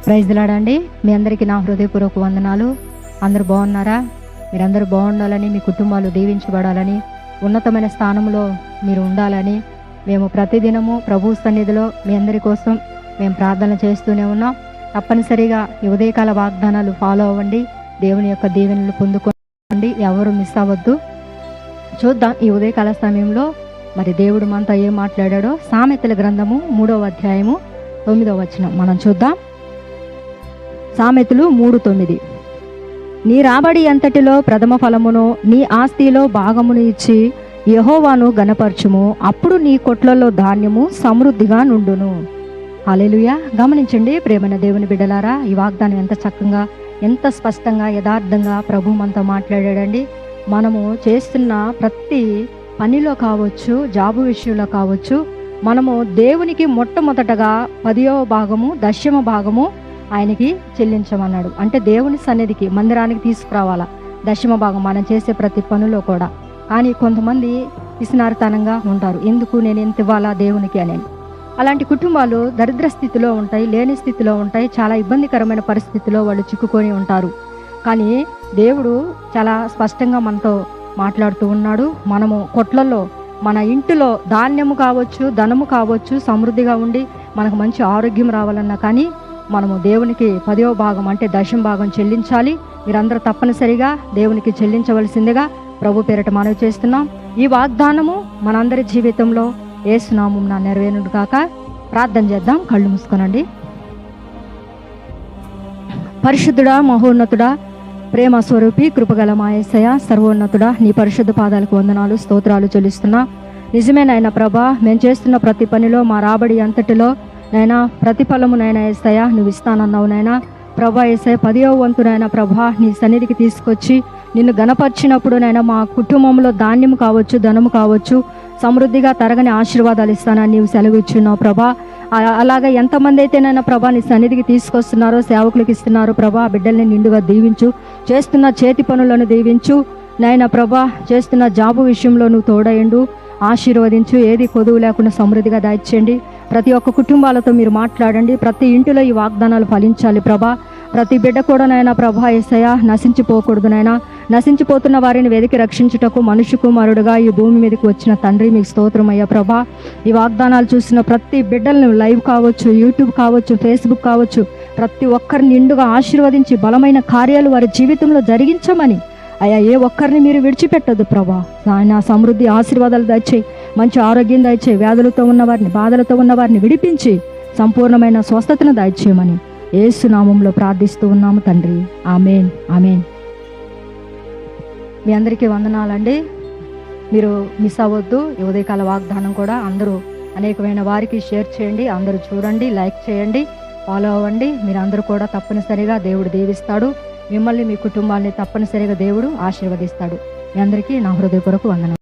Praise లాడండి. మీ అందరికీ నా హృదయపూర్వక వందనాలు. అందరూ బాగున్నారా? మీరందరూ బాగుండాలని, మీ కుటుంబాలు దీవించబడాలని, ఉన్నతమైన స్థానంలో మీరు ఉండాలని మేము ప్రతిదినము ప్రభు సన్నిధిలో మీ అందరి కోసం మేము ప్రార్థన చేస్తూనే ఉన్నాం. తప్పనిసరిగా ఈ ఉదయకాల వాగ్దానాలు ఫాలో అవ్వండి. దేవుని యొక్క దీవెనలు పొందుకోండి. ఎవరు మిస్ అవ్వద్దు. చూద్దాం ఈ ఉదయకాల సమయంలో మరి దేవుడు మనతో ఏం మాట్లాడాడో. సామెతల గ్రంథము 3వ అధ్యాయము 9వ వచనం మనం చూద్దాం. సామెతలు 3:9. నీ రాబడి అంతటిలో ప్రథమ ఫలమును నీ ఆస్తిలో భాగమును ఇచ్చి యెహోవాను గణపరచుము, అప్పుడు నీ కొట్లలో ధాన్యము సమృద్ధిగా నుండును. హల్లెలూయా. గమనించండి ప్రియమైన దేవుని బిడ్డలారా, ఈ వాగ్దానం ఎంత చక్కగా, ఎంత స్పష్టంగా, యథార్థంగా ప్రభు మనతో మాట్లాడాడండి. మనము చేస్తున్న ప్రతి పనిలో కావచ్చు, జాబు విషయంలో కావచ్చు, మనము దేవునికి మొట్టమొదటగా 10వ భాగము, 10వ భాగము ఆయనకి చెల్లించమన్నాడు. అంటే దేవుని సన్నిధికి, మందిరానికి తీసుకురావాలా 10వ భాగం మనం చేసే ప్రతి పనిలో కూడా. కానీ కొంతమంది పిసినారితనంగా ఉంటారు. ఎందుకు నేను ఎంత ఇవ్వాలా దేవునికి అని. అలాంటి కుటుంబాలు దరిద్ర స్థితిలో ఉంటాయి, లేని స్థితిలో ఉంటాయి, చాలా ఇబ్బందికరమైన పరిస్థితిలో వాళ్ళు చిక్కుకొని ఉంటారు. కానీ దేవుడు చాలా స్పష్టంగా మనతో మాట్లాడుతూ ఉన్నాడు. మనము కొట్లలో, మన ఇంటిలో ధాన్యము కావచ్చు, ధనము కావచ్చు, సమృద్ధిగా ఉండి మనకు మంచి ఆరోగ్యం రావాలన్నా కానీ మనము దేవునికి 10వ భాగం అంటే 10వ భాగం చెల్లించాలి. మీరందరూ తప్పనిసరిగా దేవునికి చెల్లించవలసిందిగా ప్రభు పేరిట మనవి చేస్తున్నాం. ఈ వాగ్దానము మనందరి జీవితంలో యేసు నామమున నెరవేరును గాక. ప్రార్థన చేద్దాం. కళ్ళు మూసుకోనండి. పరిశుద్ధుడా, మహోన్నతుడా, ప్రేమ స్వరూపి, కృపగల మా యేసయ్య, సర్వోన్నతుడా, నీ పరిశుద్ధ పాదాలకు వందనాలు, స్తోత్రాలు చెల్లిస్తున్నా. నిజమేనైనా ప్రభా, మేము చేస్తున్న ప్రతి పనిలో మా రాబడి అంతటిలో నైనా ప్రతిఫలము నైనా యేసయ్య నువ్వు ఇస్తానన్నావు నైనా. ప్రభా యేసయ్య 10వ వంతునైనా ప్రభా నీ సన్నిధికి తీసుకొచ్చి నిన్ను గణపరిచినప్పుడు నైనా మా కుటుంబంలో ధాన్యము కావచ్చు, ధనము కావచ్చు, సమృద్ధిగా తరగని ఆశీర్వాదాలు ఇస్తానని నీవు సెలవిచ్చున్నావు ప్రభా. అలాగే ఎంతమంది అయితే నైనా ప్రభా నీ సన్నిధికి తీసుకొస్తున్నారో, సేవకులకు ఇస్తున్నారో ప్రభా, బిడ్డల్ని నిండుగా దీవించు. చేస్తున్న చేతి పనులను దీవించు నైనా ప్రభా. చేస్తున్న జాబు విషయంలో నువ్వు తోడయండు, ఆశీర్వదించు. ఏది కొదువు లేకుండా సమృద్ధిగా దాయిచ్చేయండి. ప్రతి ఒక్క కుటుంబాలతో మీరు మాట్లాడండి. ప్రతి ఇంటిలో ఈ వాగ్దానాలు ఫలించాలి ప్రభా. ప్రతి బిడ్డ కూడా నాయన ప్రభా యేసయ్య నశించిపోకూడదు నాయన. నశించిపోతున్న వారిని వెతికి రక్షించుటకు మనుష్య కుమారుడుగా ఈ భూమి మీదకి వచ్చిన తండ్రి మీకు స్తోత్రమయ్యా ప్రభా. ఈ వాగ్దానాలు చూసిన ప్రతి బిడ్డలను లైవ్ కావచ్చు, యూట్యూబ్ కావచ్చు, ఫేస్బుక్ కావచ్చు, ప్రతి ఒక్కరిని నిండుగా ఆశీర్వదించి బలమైన కార్యాలు వారి జీవితంలో జరిగించమని అయ్యా. ఏ ఒక్కరిని మీరు విడిచిపెట్టద్దు ప్రభా. ఆయన సమృద్ధి ఆశీర్వాదాలు దయచేయి, మంచి ఆరోగ్యం దయచేయి. వ్యాధులతో ఉన్నవారిని, బాధలతో ఉన్నవారిని విడిపించి సంపూర్ణమైన స్వస్థతను దయచేయమని యేసు నామములో ప్రార్థిస్తూ ఉన్నాము తండ్రి. ఆమేన్, ఆమేన్. మీ అందరికీ వందనాలండి. మీరు మిస్ అవ్వద్దు. ఈ ఉదయకాల వాగ్దానం కూడా అందరూ అనేకమైన వారికి షేర్ చేయండి. అందరూ చూడండి, లైక్ చేయండి, ఫాలో అవ్వండి. మీరు అందరూ కూడా తప్పనిసరిగా దేవుడు దీవిస్తాడు. మిమ్మల్ని, మీ కుటుంబాన్ని తప్పనిసరిగా దేవుడు ఆశీర్వదిస్తాడు. మీ అందరికీ నా హృదయపూర్వక వందనాలు.